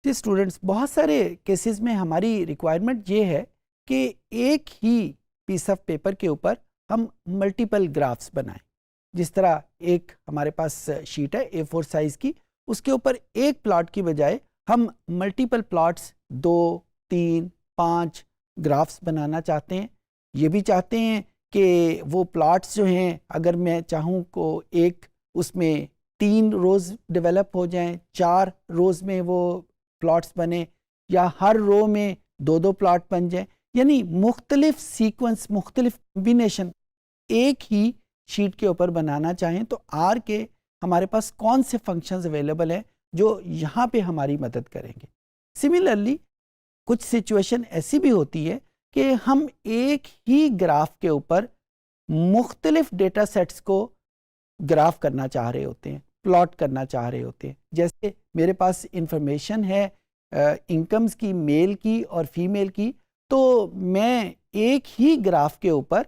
जी students, बहुत सारे cases में हमारी रिक्वायरमेंट ये है कि एक ही पीस ऑफ पेपर के ऊपर हम मल्टीपल ग्राफ्स बनाएं। जिस तरह एक हमारे पास शीट है A4 साइज की, उसके ऊपर एक प्लॉट की बजाय हम मल्टीपल प्लॉट्स 2, 3, 5 ग्राफ्स बनाना चाहते हैं। ये भी चाहते हैं कि वो प्लॉट्स जो हैं, अगर मैं चाहूँ को एक उसमें 3 रोज़ डेवलप हो जाएं, 4 रोज़ में वो प्लॉट्स बने, या हर रो में 2-2 प्लॉट बन जाएं। यानी मुख्तलिफ सीक्वेंस, मुख्तलिफ कॉम्बिनेशन एक ही शीट के ऊपर बनाना चाहें तो आर के हमारे पास कौन से फंक्शंस अवेलेबल हैं जो यहाँ पे हमारी मदद करेंगे। सिमिलरली कुछ सिचुएशन ऐसी भी होती है कि हम एक ही ग्राफ के ऊपर मुख्तलिफ डेटा सेट्स को ग्राफ करना चाह रहे होते हैं, प्लॉट करना चाह रहे होते हैं। जैसे मेरे पास इंफॉर्मेशन है इनकम्स की, मेल की और फीमेल की, तो मैं एक ही ग्राफ के ऊपर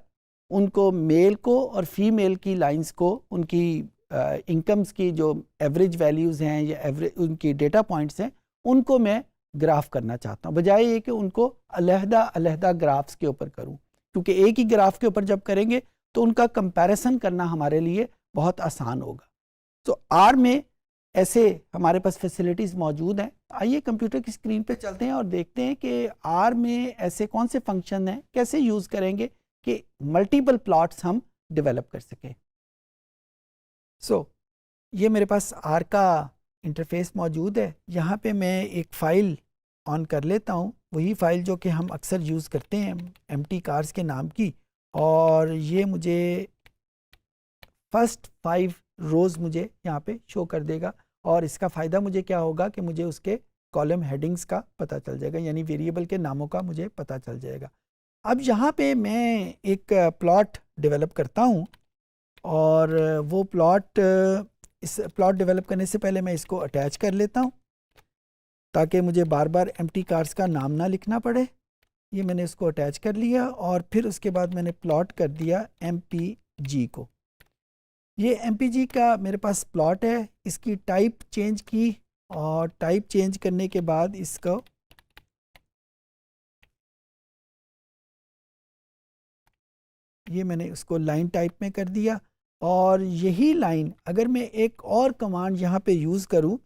उनको, मेल को और फीमेल की लाइंस को, उनकी इनकम्स की जो एवरेज वैल्यूज़ हैं या एवरेज उनकी डेटा पॉइंट्स हैं, उनको मैं ग्राफ करना चाहता हूँ, बजाय ये कि उनको अलहदा अलहदा ग्राफ्स के ऊपर करूँ। क्योंकि एक ही ग्राफ के ऊपर जब करेंगे तो उनका कंपैरिजन करना हमारे लिए बहुत आसान होगा। तो आर में ऐसे हमारे पास फैसिलिटीज़ मौजूद हैं। आइए कंप्यूटर की स्क्रीन पे चलते हैं और देखते हैं कि आर में ऐसे कौन से फंक्शन हैं, कैसे यूज़ करेंगे कि मल्टीपल प्लॉट्स हम डेवलप कर सकें। ये मेरे पास आर का इंटरफेस मौजूद है। यहाँ पे मैं एक फ़ाइल ऑन कर लेता हूँ, वही फ़ाइल जो कि हम अक्सर यूज़ करते हैं, एम्प्टी कार्स के नाम की। और ये मुझे फर्स्ट 5 रोज़ मुझे यहाँ पे शो कर देगा। और इसका फ़ायदा मुझे क्या होगा कि मुझे उसके कॉलम हेडिंग्स का पता चल जाएगा, यानी वेरिएबल के नामों का मुझे पता चल जाएगा। अब यहाँ पे मैं एक प्लॉट डेवलप करता हूँ, और वो प्लॉट, इस प्लॉट डेवलप करने से पहले मैं इसको अटैच कर लेता हूँ ताकि मुझे बार बार एम्प्टी कार्स का नाम ना लिखना पड़े। ये मैंने इसको अटैच कर लिया और फिर उसके बाद मैंने प्लॉट कर दिया MPG को। ये MPG का मेरे पास प्लॉट है। इसकी टाइप चेंज की, और टाइप चेंज करने के बाद इसको ये मैंने उसको लाइन टाइप में कर दिया। और यही लाइन अगर मैं एक और कमांड यहाँ पे यूज़ करूँ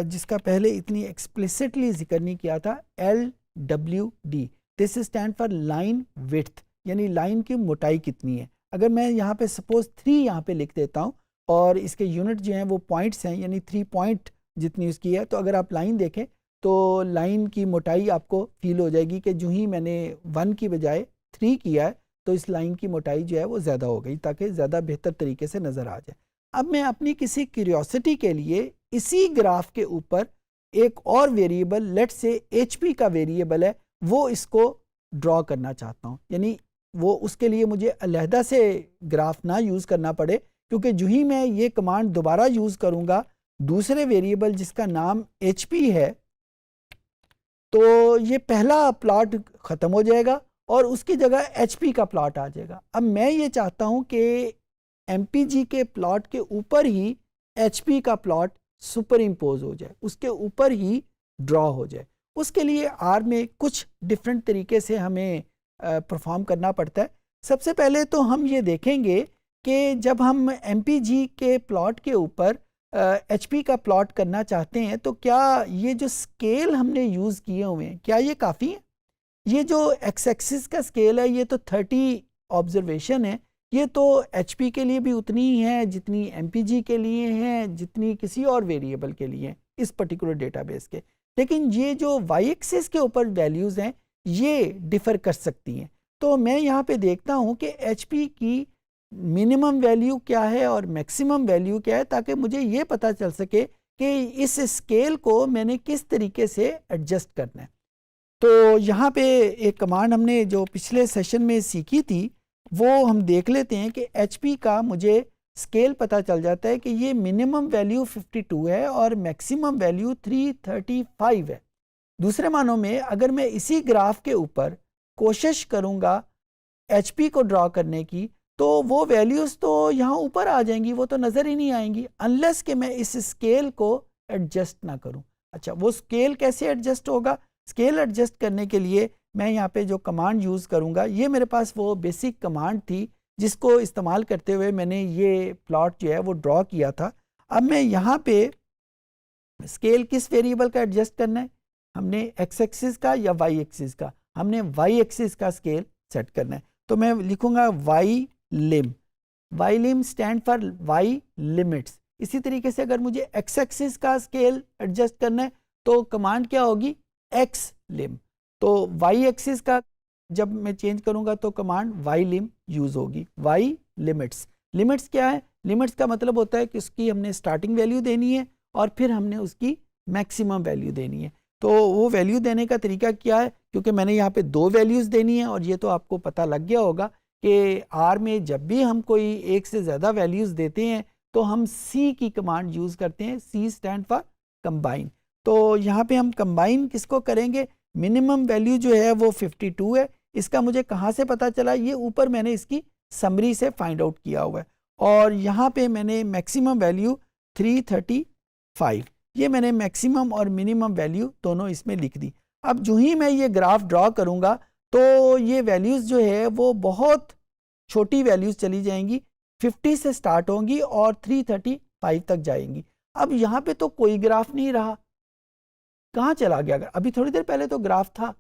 जिसका पहले इतनी एक्सप्लिसिटली जिक्र नहीं किया था, LWD, this stand for line width, यानी लाइन की मोटाई कितनी है। अगर मैं यहाँ पे सपोज 3 यहाँ पे लिख देता हूँ और इसके यूनिट जो हैं वो पॉइंट्स हैं, यानी 3 पॉइंट जितनी उसकी है, तो अगर आप लाइन देखें तो लाइन की मोटाई आपको फील हो जाएगी कि जो ही मैंने 1 की बजाय 3 किया है तो इस लाइन की मोटाई जो है वो ज़्यादा हो गई, ताकि ज़्यादा बेहतर तरीके से नज़र आ जाए। अब मैं अपनी किसी क्यूरियोसिटी के लिए इसी ग्राफ के ऊपर एक और वेरिएबल, लेट से HP का वेरिएबल है, वो इसको ड्रॉ करना चाहता हूँ। यानी वो उसके लिए मुझे अलहदा से ग्राफ ना यूज़ करना पड़े, क्योंकि जो ही मैं ये कमांड दोबारा यूज़ करूँगा दूसरे वेरिएबल जिसका नाम HP है, तो ये पहला प्लॉट ख़त्म हो जाएगा और उसकी जगह HP का प्लॉट आ जाएगा। अब मैं ये चाहता हूँ कि MPG के प्लॉट के ऊपर ही HP का प्लॉट सुपर इम्पोज हो जाए, उसके ऊपर ही ड्रॉ हो जाए। उसके लिए आर में कुछ डिफरेंट तरीके से हमें परफॉर्म करना पड़ता है। सबसे पहले तो हम ये देखेंगे कि जब हम MPG के प्लॉट के ऊपर HP का प्लॉट करना चाहते हैं तो क्या ये जो स्केल हमने यूज़ किए हुए हैं, क्या ये काफ़ी है? ये जो एक्स एक्सिस का स्केल है ये तो 30 ऑब्जर्वेशन है। ये तो HP के लिए भी उतनी ही है जितनी MPG के लिए हैं, जितनी किसी और वेरिएबल के लिए इस पर्टिकुलर डेटाबेस के। लेकिन ये जो y एक्सिस के ऊपर वैल्यूज़ हैं ये डिफ़र कर सकती हैं। तो मैं यहाँ पे देखता हूँ कि HP की मिनिमम वैल्यू क्या है और मैक्सिमम वैल्यू क्या है, ताकि मुझे ये पता चल सके कि इस स्केल को मैंने किस तरीके से एडजस्ट करना है। तो यहाँ पे एक कमांड हमने जो पिछले सेशन में सीखी थी वो हम देख लेते हैं कि HP का मुझे स्केल पता चल जाता है कि ये मिनिमम वैल्यू 52 है और मैक्सिमम वैल्यू 335 है। दूसरे मानों में अगर मैं इसी ग्राफ के ऊपर कोशिश करूँगा HP को ड्रॉ करने की, तो वो वैल्यूज़ तो यहाँ ऊपर आ जाएंगी, वो तो नज़र ही नहीं आएंगी अनलेस कि मैं इस स्केल को एडजस्ट ना करूँ। अच्छा, वो स्केल कैसे एडजस्ट होगा? स्केल एडजस्ट करने के लिए मैं यहाँ पे जो कमांड यूज़ करूँगा, ये मेरे पास वो बेसिक कमांड थी जिसको इस्तेमाल करते हुए मैंने ये प्लॉट जो है वो ड्रॉ किया था। अब मैं यहाँ पे स्केल किस वेरिएबल का एडजस्ट करना है? हमने एक्स एक्सिस का या वाई एक्सिस का? हमने वाई एक्सिस का स्केल सेट करना है। तो मैं लिखूंगा Y lim. Y lim stand for Y limits. इसी तरीके से अगर मुझे एक्स एक्सिस का स्केल एडजस्ट करना है तो कमांड क्या होगी? X lim. तो वाई एक्सिस का जब मैं चेंज करूंगा तो कमांड वाई लिम यूज होगी। Y limits. लिमिट्स क्या है? लिमिट्स का मतलब होता है कि उसकी हमने स्टार्टिंग वैल्यू देनी है और फिर हमने उसकी मैक्सिमम वैल्यू देनी है। तो वो वैल्यू देने का तरीका क्या है? क्योंकि मैंने यहाँ पे 2 वैल्यूज़ देनी है और ये तो आपको पता लग गया होगा कि आर में जब भी हम कोई एक से ज़्यादा वैल्यूज़ देते हैं तो हम सी की कमांड यूज़ करते हैं। सी स्टैंड फॉर कंबाइन। तो यहाँ पे हम कंबाइन किसको करेंगे? मिनिमम वैल्यू जो है वो 52 है। इसका मुझे कहाँ से पता चला? ये ऊपर मैंने इसकी समरी से फाइंड आउट किया हुआ है। और यहाँ पे मैंने मैक्सिमम वैल्यू 335, ये मैंने मैक्सिमम और मिनिमम वैल्यू दोनों इसमें लिख दी। अब जो ही मैं ये ग्राफ ड्रॉ करूँगा तो ये वैल्यूज़ जो है वो बहुत छोटी वैल्यूज़ चली जाएंगी, 50 से स्टार्ट होंगी और 335 तक जाएंगी। अब यहाँ पे तो कोई ग्राफ नहीं रहा, कहाँ चला गया? अभी थोड़ी देर पहले तो ग्राफ था।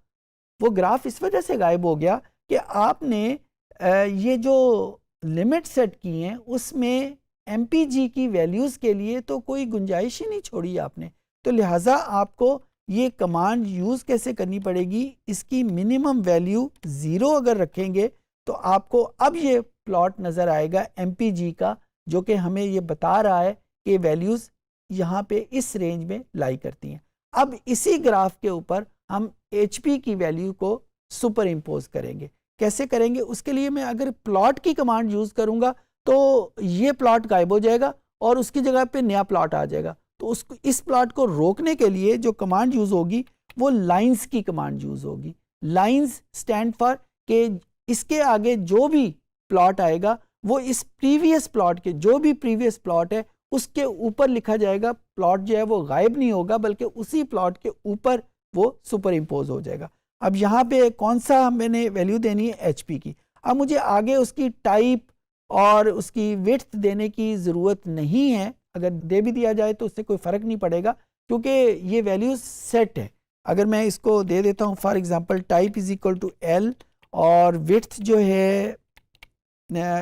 वो ग्राफ इस वजह से गायब हो गया कि आपने ये जो लिमिट सेट की हैं उसमें MPG की वैल्यूज़ के लिए तो कोई गुंजाइश ही नहीं छोड़ी आपने। तो लिहाजा आपको ये कमांड यूज़ कैसे करनी पड़ेगी? इसकी मिनिमम वैल्यू 0 अगर रखेंगे तो आपको अब ये प्लॉट नज़र आएगा MPG का, जो कि हमें ये बता रहा है कि वैल्यूज़ यहाँ पे इस रेंज में लाई करती हैं। अब इसी ग्राफ के ऊपर हम HP की वैल्यू को सुपर इम्पोज करेंगे। कैसे करेंगे? उसके लिए मैं अगर प्लॉट की कमांड यूज़ करूँगा तो ये प्लॉट गायब हो जाएगा और उसकी जगह पे नया प्लॉट आ जाएगा। तो उसको, इस प्लॉट को रोकने के लिए जो कमांड यूज़ होगी वो लाइंस की कमांड यूज़ होगी। लाइंस स्टैंड फॉर के इसके आगे जो भी प्लॉट आएगा वो इस प्रीवियस प्लॉट के, जो भी प्रीवियस प्लॉट है उसके ऊपर लिखा जाएगा। प्लॉट जो है वो गायब नहीं होगा बल्कि उसी प्लॉट के ऊपर वो सुपर इम्पोज हो जाएगा। अब यहाँ पे कौन सा मैंने वैल्यू देनी है? HP की। अब मुझे आगे उसकी टाइप और उसकी विड्थ देने की ज़रूरत नहीं है। अगर दे भी दिया जाए तो उससे कोई फ़र्क नहीं पड़ेगा क्योंकि ये वैल्यूज सेट है। अगर मैं इसको दे देता हूँ for example type is equal to L और विड्थ जो है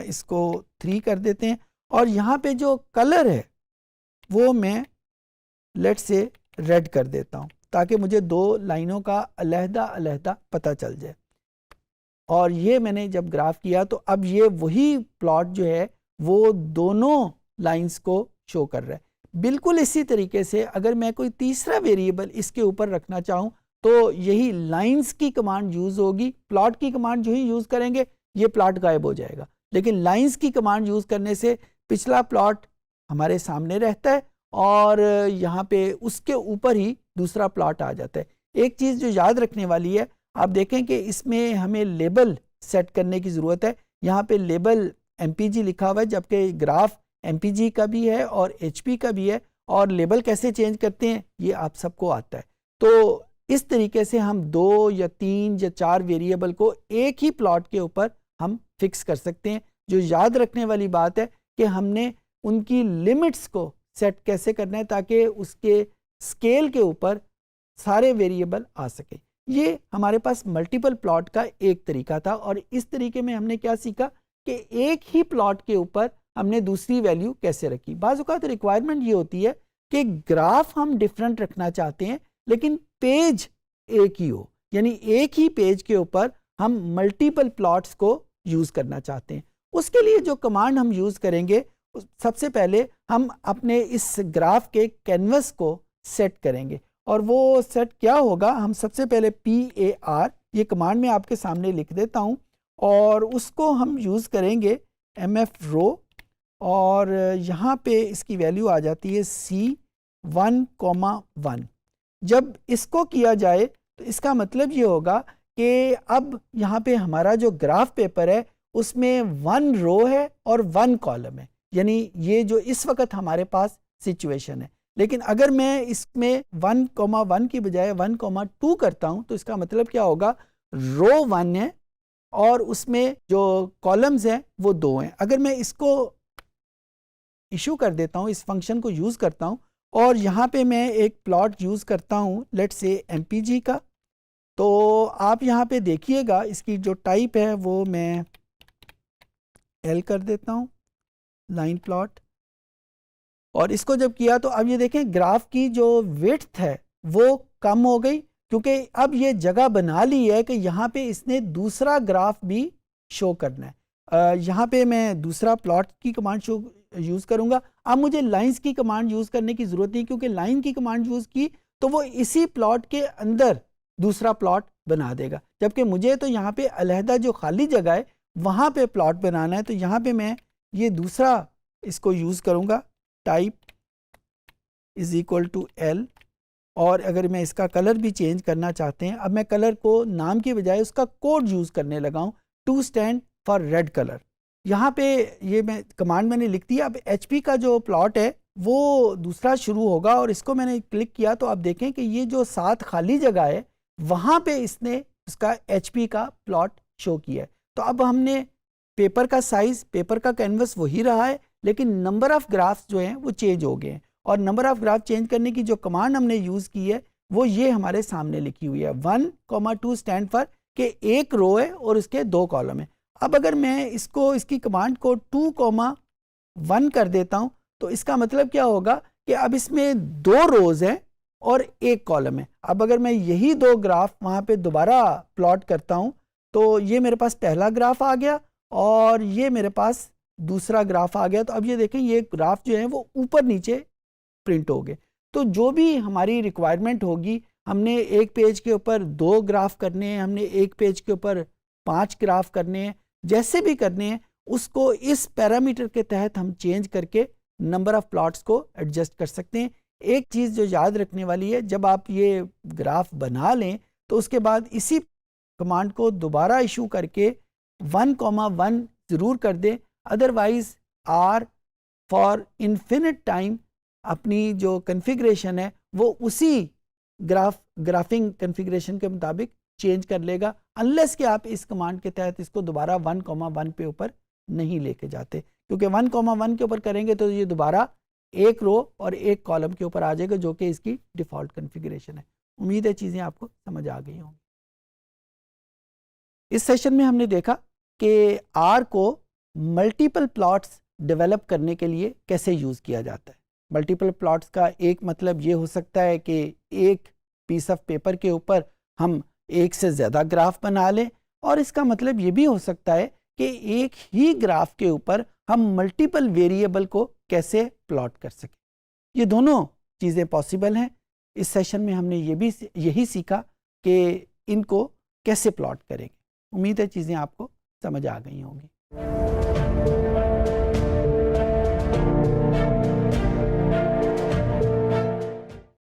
इसको 3 कर देते हैं और यहाँ पे जो कलर है वो मैं लेट से रेड कर देता हूँ ताकि मुझे 2 लाइनों का अलहदा अलहदा पता चल जाए। और ये मैंने जब ग्राफ किया तो अब ये वही प्लॉट जो है वो दोनों लाइंस को शो कर रहा है। बिल्कुल इसी तरीके से अगर मैं कोई तीसरा वेरिएबल इसके ऊपर रखना चाहूँ तो यही लाइंस की कमांड यूज़ होगी। प्लॉट की कमांड जो ही यूज़ करेंगे ये प्लॉट गायब हो जाएगा, लेकिन लाइंस की कमांड यूज़ करने से पिछला प्लॉट हमारे सामने रहता है और यहाँ पे उसके ऊपर ही दूसरा प्लॉट आ जाता है। एक चीज़ जो याद रखने वाली है, आप देखें कि इसमें हमें लेबल सेट करने की ज़रूरत है। यहाँ पे लेबल MPG लिखा हुआ है जबकि ग्राफ MPG का भी है और HP का भी है। और लेबल कैसे चेंज करते हैं ये आप सबको आता है। तो इस तरीके से हम 2 या 3 या 4 वेरिएबल को एक ही प्लॉट के ऊपर हम फिक्स कर सकते हैं। जो याद रखने वाली बात है कि हमने उनकी लिमिट्स को सेट कैसे करना है ताकि उसके स्केल के ऊपर सारे वेरिएबल आ सके। ये हमारे पास मल्टीपल प्लॉट का एक तरीका था और इस तरीके में हमने क्या सीखा कि एक ही प्लॉट के ऊपर हमने दूसरी वैल्यू कैसे रखी। बाज़ औक़ात रिक्वायरमेंट ये होती है कि ग्राफ हम डिफरेंट रखना चाहते हैं लेकिन पेज एक ही हो, यानी एक ही पेज के ऊपर हम मल्टीपल प्लॉट्स को यूज़ करना चाहते हैं। उसके लिए जो कमांड हम यूज़ करेंगे, सबसे पहले हम अपने इस ग्राफ के कैनवस को सेट करेंगे और वो सेट क्या होगा, हम सबसे पहले PAR ये कमांड मैं आपके सामने लिख देता हूँ और उसको हम यूज़ करेंगे MF रो और यहाँ पे इसकी वैल्यू आ जाती है C1,1। जब इसको किया जाए तो इसका मतलब ये होगा कि अब यहाँ पे हमारा जो ग्राफ पेपर है उसमें 1 रो है और 1 कॉलम है, यानी ये जो इस वक्त हमारे पास सिचुएशन है। लेकिन अगर मैं इसमें 1,1 की बजाय 1,2 करता हूं तो इसका मतलब क्या होगा, रो 1 है और उसमें जो कॉलम्स हैं वो 2 हैं। अगर मैं इसको इशू कर देता हूं, इस फंक्शन को यूज़ करता हूं और यहाँ पे मैं एक प्लॉट यूज़ करता हूं लेट्स से MPG का, तो आप यहाँ पे देखिएगा इसकी जो टाइप है वो मैं L कर देता हूँ, लाइन प्लॉट। और इसको जब किया तो अब ये देखें ग्राफ की जो विड्थ है वो कम हो गई, क्योंकि अब ये जगह बना ली है कि यहाँ पे इसने दूसरा ग्राफ भी शो करना है। यहाँ पे मैं दूसरा प्लॉट की कमांड शो यूज़ करूँगा। अब मुझे लाइंस की कमांड यूज़ करने की ज़रूरत नहीं, क्योंकि लाइन की कमांड यूज़ की तो वो इसी प्लॉट के अंदर दूसरा प्लॉट बना देगा, जबकि मुझे तो यहाँ पे अलहदा जो खाली जगह है वहाँ पे प्लॉट बनाना है। तो यहाँ पे मैं ये दूसरा इसको यूज़ करूँगा, type is equal to L, और अगर मैं इसका कलर भी चेंज करना चाहते हैं, अब मैं कलर को नाम की बजाय उसका कोड यूज़ करने लगा हूँ, to stand for red colour. यहाँ पे ये मैं कमांड मैंने लिख दिया। अब HP का जो प्लॉट है वो दूसरा शुरू होगा और इसको मैंने क्लिक किया तो आप देखें कि ये जो 7 खाली जगह है वहाँ पे इसने उसका HP का प्लॉट शो किया है। तो अब हमने पेपर का साइज़, पेपर का कैनवस वही रहा है, लेकिन नंबर ऑफ़ ग्राफ्स जो हैं वो चेंज हो गए हैं। और नंबर ऑफ़ ग्राफ चेंज करने की जो कमांड हमने यूज़ की है वो ये हमारे सामने लिखी हुई है, 1,2 स्टैंड फॉर के एक रो है और उसके 2 कॉलम है। अब अगर मैं इसकी कमांड को 2,1 कर देता हूँ तो इसका मतलब क्या होगा कि अब इसमें 2 रोज़ हैं और 1 कॉलम है। अब अगर मैं यही 2 ग्राफ वहाँ पे दोबारा प्लॉट करता हूँ तो ये मेरे पास पहला ग्राफ आ गया और ये मेरे पास दूसरा ग्राफ आ गया। तो अब ये देखें ये ग्राफ जो है वो ऊपर नीचे प्रिंट हो गए। तो जो भी हमारी रिक्वायरमेंट होगी, हमने एक पेज के ऊपर 2 ग्राफ करने हैं, हमने एक पेज के ऊपर 5 ग्राफ करने हैं, जैसे भी करने हैं उसको इस पैरामीटर के तहत हम चेंज करके नंबर ऑफ प्लॉट्स को एडजस्ट कर सकते हैं। एक चीज़ जो याद रखने वाली है, जब आप ये ग्राफ बना लें तो उसके बाद इसी कमांड को दोबारा इशू करके 1,1 ज़रूर कर दें, otherwise R for infinite time अपनी जो कन्फिग्रेशन है वो उसी ग्राफिंग कन्फिग्रेशन के मुताबिक चेंज कर लेगा, अनलेस कि आप इस कमांड के तहत इसको दोबारा 1,1 पे ऊपर नहीं लेके जाते, क्योंकि 1,1 के ऊपर करेंगे तो ये दोबारा एक रो और एक कॉलम के ऊपर आ जाएगा, जो कि इसकी डिफ़ॉल्ट कन्फिग्रेशन है। उम्मीद है चीज़ें आपको समझ आ गई होंगी। इस सेशन में हमने देखा कि R को मल्टीपल प्लॉट्स डेवलप करने के लिए कैसे यूज़ किया जाता है। मल्टीपल प्लॉट्स का एक मतलब ये हो सकता है कि एक पीस ऑफ पेपर के ऊपर हम एक से ज़्यादा ग्राफ बना लें, और इसका मतलब ये भी हो सकता है कि एक ही ग्राफ के ऊपर हम मल्टीपल वेरिएबल को कैसे प्लॉट कर सकें। ये दोनों चीज़ें पॉसिबल हैं। इस सेशन में हमने यही सीखा कि इनको कैसे प्लॉट करेंगे। उम्मीद है चीज़ें आपको समझ आ गई होंगी।